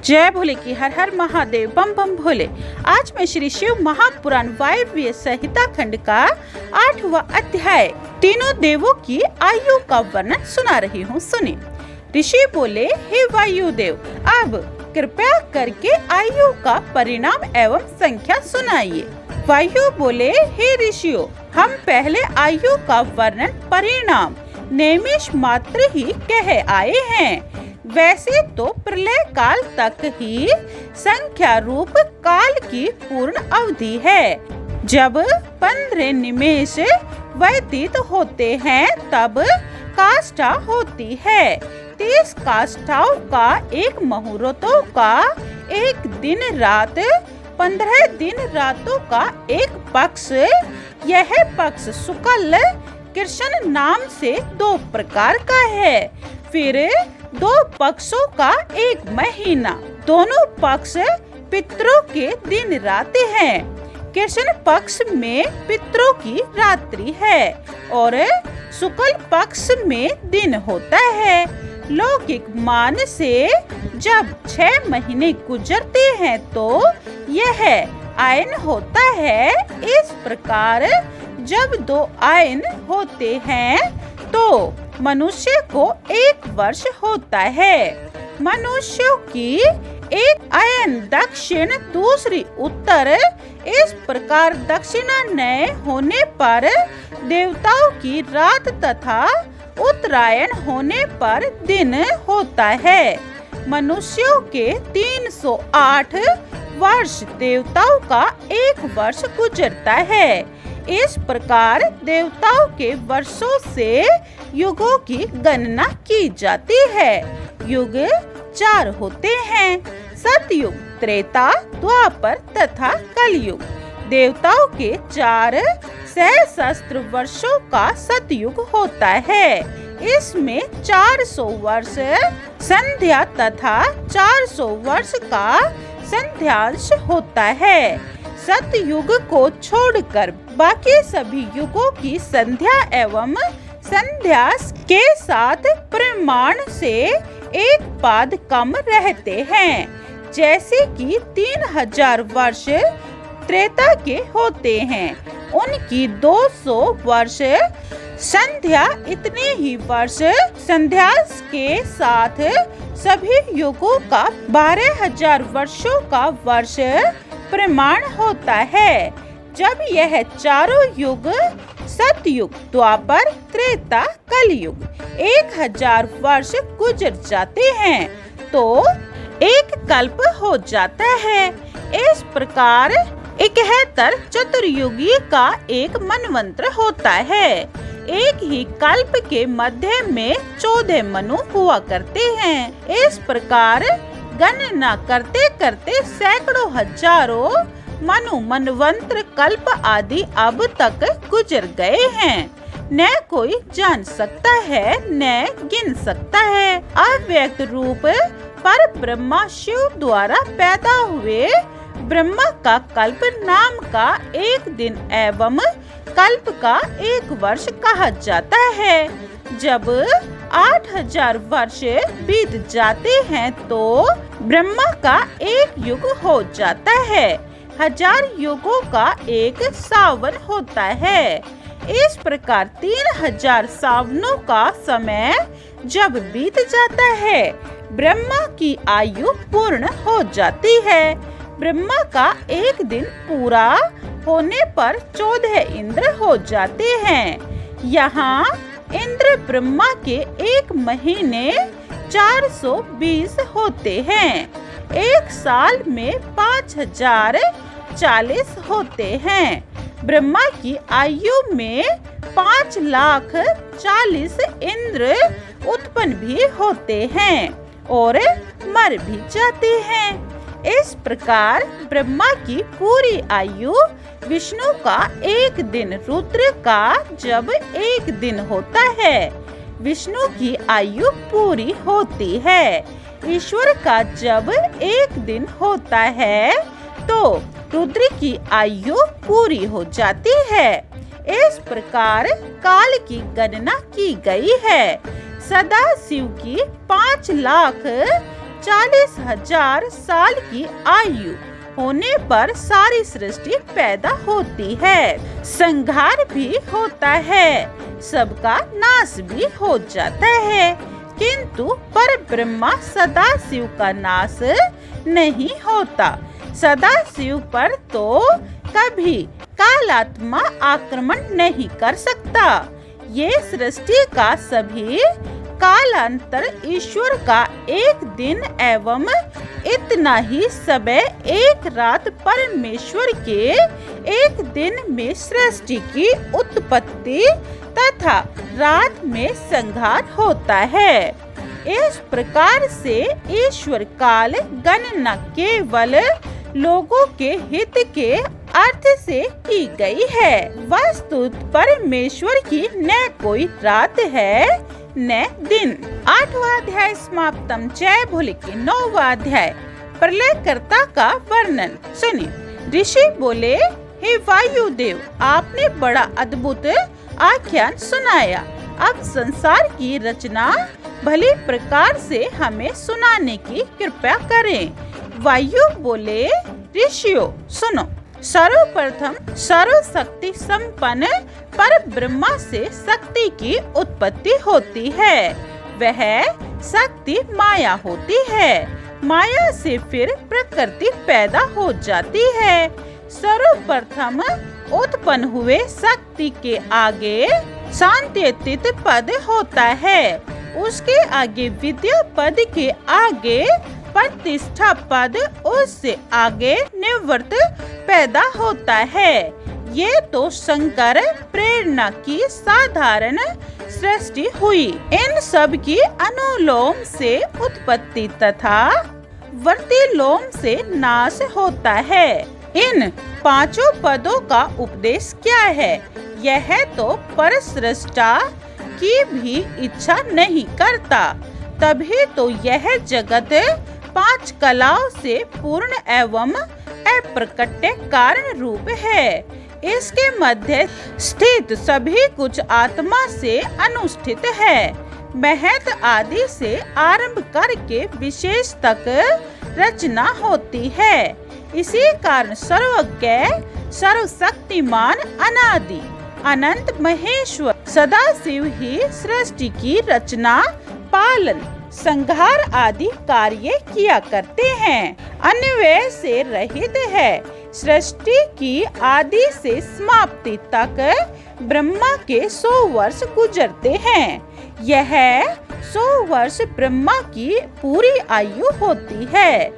जय भोले की हर हर महादेव, बम बम भोले। आज मैं श्री शिव महापुराण वायव्य संहिता खंड का 8वां अध्याय तीनों देवों की आयु का वर्णन सुना रही हूँ। सुनिए। ऋषि बोले, हे वायुदेव, अब कृपया करके आयु का परिणाम एवं संख्या सुनाइए। वायु बोले, हे ऋषियों, हम पहले आयु का वर्णन परिणाम निमेष मात्र ही कह आए हैं। वैसे तो प्रलय काल तक ही संख्या रूप काल की पूर्ण अवधि है। जब 15 निमेष व्यतीत होते हैं तब काष्ठा होती है। 30 काष्ठाओं का एक मुहूर्तों का एक दिन रात, 15 दिन रातों का एक पक्ष। यह पक्ष शुक्ल कृष्ण नाम से 2 प्रकार का है। फिर 2 पक्षों का एक महीना। दोनों पक्ष पितरों के दिन रात हैं। कृष्ण पक्ष में पितरों की रात्रि है और शुक्ल पक्ष में दिन होता है। लौकिक मान से जब 6 महीने गुजरते हैं तो यह आयन होता है। इस प्रकार जब 2 आयन होते हैं तो मनुष्य को 1 वर्ष होता है। मनुष्यों की एक आयन दक्षिण, दूसरी उत्तर। इस प्रकार दक्षिणा नए होने पर देवताओं की रात तथा उत्तरायण होने पर दिन होता है। मनुष्यों के 308 वर्ष, देवताओं का 1 वर्ष गुजरता है। इस प्रकार देवताओं के वर्षों से युगों की गणना की जाती है। युग 4 होते हैं, सतयुग, त्रेता, द्वापर तथा कलयुग। देवताओं के 4 सहस्त्र वर्षों का सतयुग होता है। इसमें 400 वर्ष संध्या तथा 400 वर्ष का संध्यांश होता है। सतयुग को छोड़कर बाकी सभी युगों की संध्या एवं संध्या के साथ प्रमाण से 1 पाद कम रहते हैं। जैसे कि 3000 वर्ष त्रेता के होते हैं, उनकी 200 वर्ष संध्या, इतने ही वर्ष संध्या के साथ सभी युगों का 12000 वर्षों का वर्ष प्रमाण होता है। जब यह चारों युग, सतयुग, द्वापर, त्रेता, कलयुग 1000 वर्ष गुजर जाते हैं तो 1 कल्प हो जाता है। इस प्रकार 71 चतुर्युगी का एक मनवंत्र होता है। एक ही कल्प के मध्य में 14 मनु हुआ करते हैं। इस प्रकार गणना करते करते सैकड़ों हजारों मनु, मनवंत्र, कल्प आदि अब तक गुजर गए हैं। न कोई जान सकता है न गिन सकता है। अव्यक्त रूप पर ब्रह्मा शिव द्वारा पैदा हुए ब्रह्मा का कल्प नाम का 1 दिन एवं कल्प का 1 वर्ष कहा जाता है। जब 8000 वर्ष बीत जाते हैं तो ब्रह्मा का 1 युग हो जाता है। 1000 युगों का 1 सावन होता है। इस प्रकार 3000 सावनों का समय जब बीत जाता है, ब्रह्मा की आयु पूर्ण हो जाती है। ब्रह्मा का 1 दिन पूरा होने पर 14 इंद्र हो जाते हैं। यहाँ इंद्र ब्रह्मा के 1 महीने 420 होते हैं। 1 साल में 5040 होते हैं। ब्रह्मा की आयु में 5,40,000 इंद्र उत्पन्न भी होते हैं और मर भी जाते हैं। इस प्रकार ब्रह्मा की पूरी आयु, विष्णु का 1 दिन, रुद्र का जब 1 दिन होता है, विष्णु की आयु पूरी होती है। ईश्वर का जब 1 दिन होता है तो रुद्र की आयु पूरी हो जाती है। इस प्रकार काल की गणना की गई है। सदाशिव की 5,00,000 40,000 साल की आयु होने पर सारी सृष्टि पैदा होती है। संहार भी होता है, सबका नाश भी हो जाता है, किंतु पर ब्रह्मा सदाशिव का नाश नहीं होता। सदाशिव पर तो कभी कालात्मा आक्रमण नहीं कर सकता। ये सृष्टि का सभी कालांतर ईश्वर का एक दिन एवं इतना ही समय एक रात परमेश्वर के एक दिन में सृष्टि की उत्पत्ति तथा रात में संहार होता है। इस प्रकार से ईश्वर काल गणना केवल लोगों के हित के अर्थ से की गई है। वस्तुतः परमेश्वर की न कोई रात है न दिन। 8वां अध्याय समाप्तम। जय भोले की 9वां अध्याय प्रलयकर्ता का वर्णन सुनिए। ऋषि बोले, हे वायुदेव, आपने बड़ा अद्भुत आख्यान सुनाया। अब संसार की रचना भली प्रकार से हमें सुनाने की कृपा करें। वायु बोले, ऋषियों सुनो। सर्वप्रथम सर्वशक्ति संपन्न पर ब्रह्मा से शक्ति की उत्पत्ति होती है। वह शक्ति माया होती है। माया से फिर प्रकृति पैदा हो जाती है। सर्वप्रथम उत्पन्न हुए शक्ति के आगे शांत्यतीत पद होता है। उसके आगे विद्या पद के आगे प्रतिष्ठा पद, उससे आगे निवृत्त पैदा होता है। ये तो शंकर प्रेरणा की साधारण सृष्टि हुई। इन सब की अनुलोम से उत्पत्ति तथा वर्तिलोम से नाश होता है। इन पांचों पदों का उपदेश क्या है? यह तो परसृष्टा की भी इच्छा नहीं करता, तभी तो यह जगत 5 कलाओं से पूर्ण एवं अप्रकट्य कारण रूप है। इसके मध्य स्थित सभी कुछ आत्मा से अनुष्ठित है। महत आदि से आरंभ करके विशेष तक रचना होती है। इसी कारण सर्वज्ञ सर्वशक्तिमान अनादि अनंत महेश्वर सदाशिव ही सृष्टि की रचना, पालन, संहार आदि कार्य किया करते हैं। अन्वय से रहित है। सृष्टि की आदि से समाप्ति तक ब्रह्मा के 100 वर्ष गुजरते हैं। यह 100 वर्ष ब्रह्मा की पूरी आयु होती है।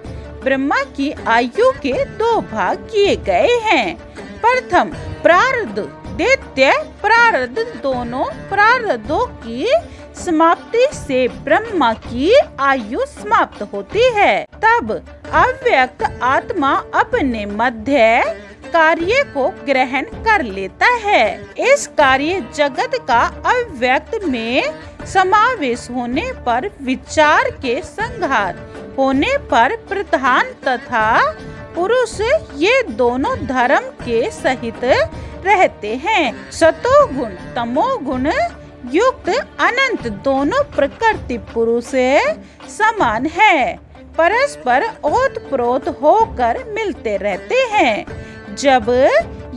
ब्रह्मा की आयु के 2 भाग किए गए हैं। प्रथम प्रारब्ध, द्वितीय प्रारब्ध। दोनों प्रारब्धों की समाप्ति से ब्रह्मा की आयु समाप्त होती है। तब अव्यक्त आत्मा अपने मध्य कार्य को ग्रहण कर लेता है। इस कार्य जगत का अव्यक्त में समावेश होने पर, विचार के संहार होने पर प्रधान तथा पुरुष ये दोनों धर्म के सहित रहते हैं। सतोगुण तमोगुण युक्त अनंत दोनों प्रकृति पुरुष समान है, परस्पर ओतप्रोत होकर मिलते रहते हैं। जब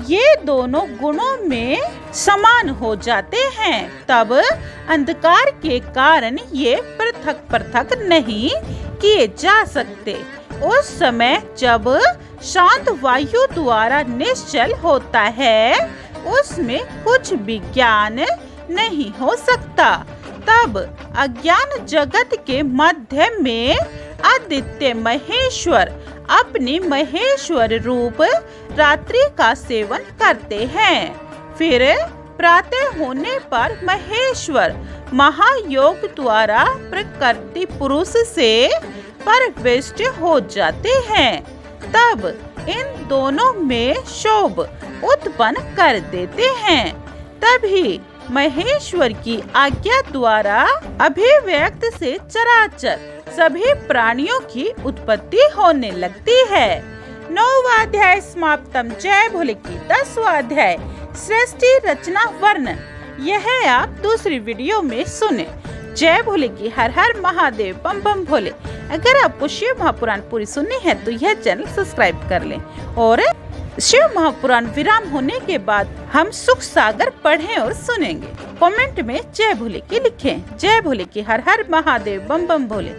ये दोनों गुणों में समान हो जाते हैं, तब अंधकार के कारण ये पृथक पृथक नहीं किए जा सकते। उस समय जब शांत वायु द्वारा निश्चल होता है, उसमें कुछ विज्ञान नहीं हो सकता। तब अज्ञान जगत के मध्य में आदित्य महेश्वर अपनी महेश्वर रूप रात्रि का सेवन करते हैं। फिर प्रातः होने पर महेश्वर महायोग द्वारा प्रकृति पुरुष से परिविष्ट हो जाते हैं। तब इन दोनों में क्षोभ उत्पन्न कर देते हैं। तभी महेश्वर की आज्ञा द्वारा अभिव्यक्त से चराचर सभी प्राणियों की उत्पत्ति होने लगती है। 9वां अध्याय समाप्तम। जय भोले की 10वां अध्याय सृष्टि रचना वर्णन। यह आप दूसरी वीडियो में सुने। जय भोले की हर हर महादेव, बम बम भोले। अगर आपको शिव महापुराण पूरी सुननी है तो यह चैनल सब्सक्राइब कर लें। और शिव महापुराण विराम होने के बाद हम सुख सागर पढ़ें और सुनेंगे। कमेंट में जय भोले की लिखें। जय भोले की हर हर महादेव बम बम भोले।